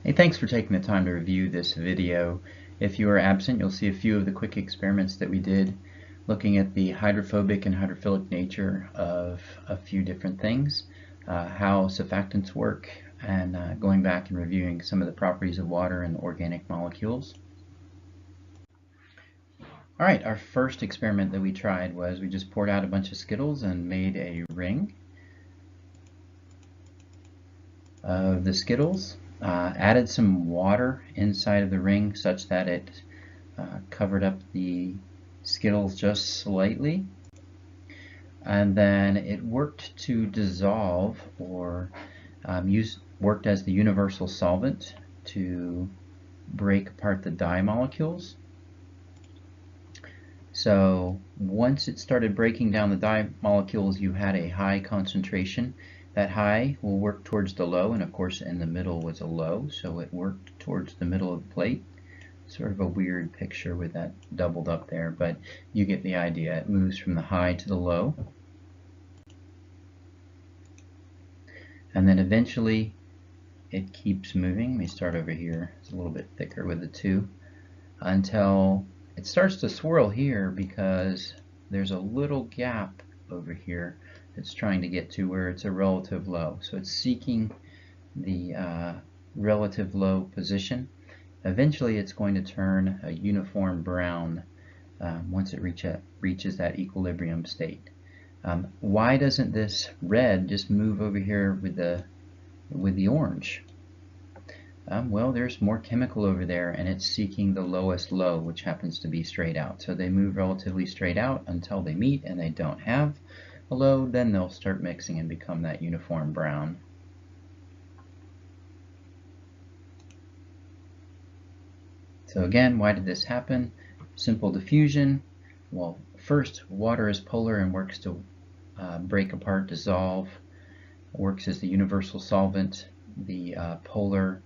Hey, thanks for taking the time to review this video. If you are absent, you'll see a few of the quick experiments that we did looking at the hydrophobic and hydrophilic nature of a few different things, how surfactants work, and going back and reviewing some of the properties of water and organic molecules. All right, our first experiment that we tried was we just poured out a bunch of Skittles and made a ring of the Skittles. Added some water inside of the ring such that it covered up the Skittles just slightly, and then it worked to dissolve or worked as the universal solvent to break apart the dye molecules. So once it started breaking down the dye molecules, you had a high concentration. That high will work towards the low, and of course in the middle was a low, so it worked towards the middle of the plate. Sort of a weird picture with that doubled up there, but you get the idea. It moves from the high to the low. And then eventually it keeps moving. Let me start over here. It's a little bit thicker with the 2. Until it starts to swirl here because there's a little gap over here it's trying to get to where it's a relative low. So it's seeking the relative low position. Eventually it's going to turn a uniform brown once it reaches that equilibrium state. Why doesn't this red just move over here with the orange? Well, there's more chemical over there, and it's seeking the lowest low, which happens to be straight out. So they move relatively straight out until they meet and they don't have a low, then they'll start mixing and become that uniform brown. So again, why did this happen? Simple diffusion. Well, first, water is polar and works to break apart, dissolve, works as the universal solvent. The polar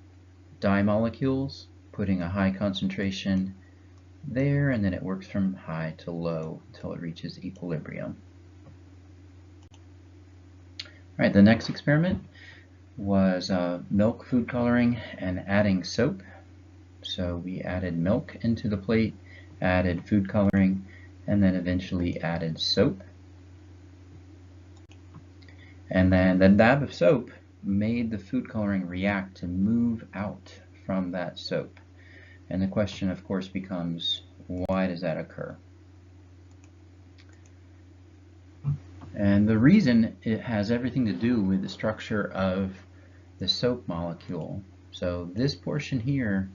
dye molecules, putting a high concentration there, and then it works from high to low until it reaches equilibrium. All right, the next experiment was milk food coloring and adding soap. So we added milk into the plate, added food coloring, and then eventually added soap. And then the dab of soap made the food coloring react to move out from that soap. And the question, of course, becomes, why does that occur? And the reason, it has everything to do with the structure of the soap molecule. So this portion here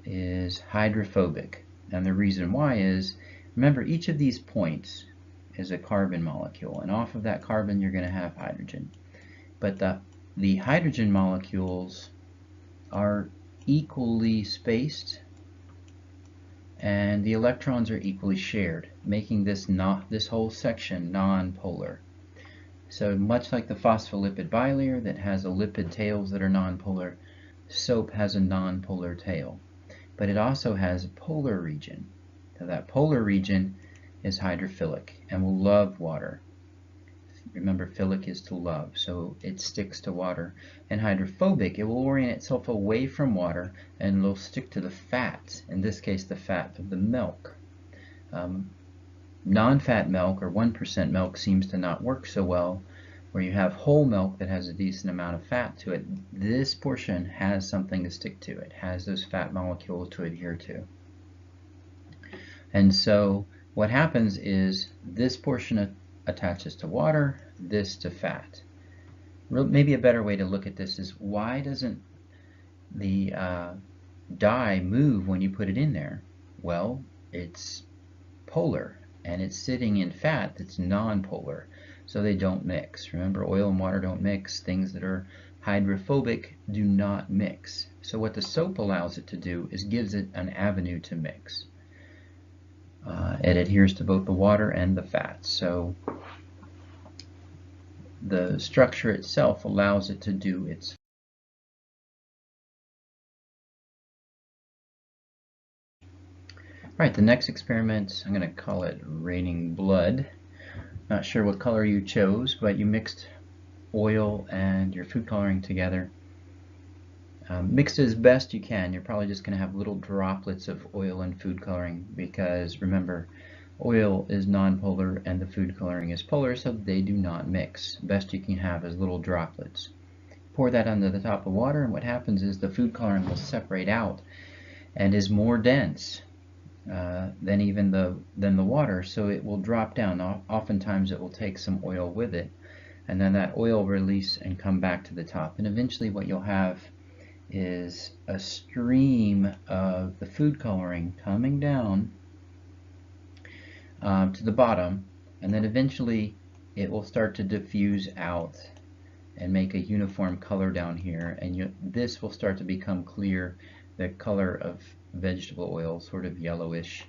is hydrophobic. And the reason why is, remember, each of these points is a carbon molecule, and off of that carbon you're going to have hydrogen. But the hydrogen molecules are equally spaced, and the electrons are equally shared, making this whole section non-polar. So much like the phospholipid bilayer that has a lipid tails that are non-polar, soap has a non-polar tail. But it also has a polar region. So that polar region is hydrophilic and will love water. Remember, philic is to love, so it sticks to water. And hydrophobic, it will orient itself away from water and it'll stick to the fat, in this case the fat of the milk. Non-fat milk or 1% milk seems to not work so well. Where you have whole milk that has a decent amount of fat to it, this portion has something to stick to. It has those fat molecules to adhere to. And so what happens is this portion attaches to water, this to fat. Maybe a better way to look at this is, why doesn't the dye move when you put it in there? Well, it's polar and it's sitting in fat that's non-polar, so they don't mix. Remember, oil and water don't mix. Things that are hydrophobic do not mix. So what the soap allows it to do is gives it an avenue to mix. It adheres to both the water and the fat. So the structure itself allows it to do its. All right, the next experiment, I'm going to call it raining blood. Not sure what color you chose, but you mixed oil and your food coloring together. Mix it as best you can. You're probably just going to have little droplets of oil and food coloring because remember, oil is nonpolar and the food coloring is polar, so they do not mix. Best you can have is little droplets. Pour that under the top of water, and what happens is the food coloring will separate out and is more dense than the water, so it will drop down. Oftentimes it will take some oil with it, and then that oil release and come back to the top, and eventually what you'll have is a stream of the food coloring coming down to the bottom, and then eventually it will start to diffuse out and make a uniform color down here, and this will start to become clear, the color of vegetable oil, sort of yellowish.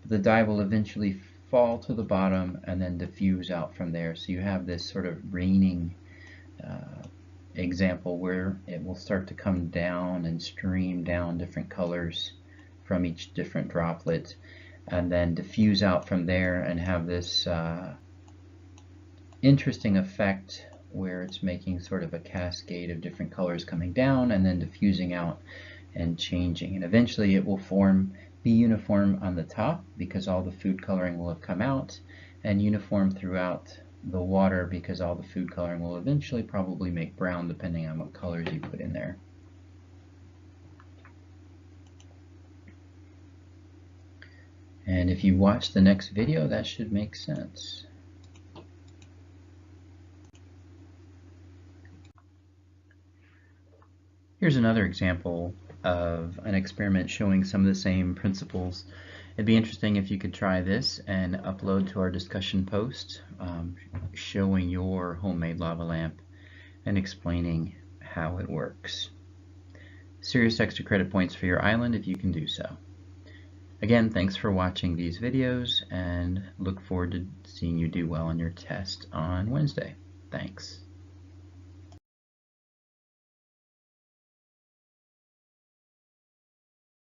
The dye will eventually fall to the bottom and then diffuse out from there, so you have this sort of raining example where it will start to come down and stream down different colors from each different droplet and then diffuse out from there and have this interesting effect where it's making sort of a cascade of different colors coming down and then diffusing out and changing, and eventually it will be uniform on the top because all the food coloring will have come out, and uniform throughout the water because all the food coloring will eventually probably make brown depending on what colors you put in there. And if you watch the next video, that should make sense. Here's another example of an experiment showing some of the same principles. It'd be interesting if you could try this and upload to our discussion post showing your homemade lava lamp and explaining how it works. Serious extra credit points for your island if you can do so. Again, thanks for watching these videos and look forward to seeing you do well on your test on Wednesday. Thanks.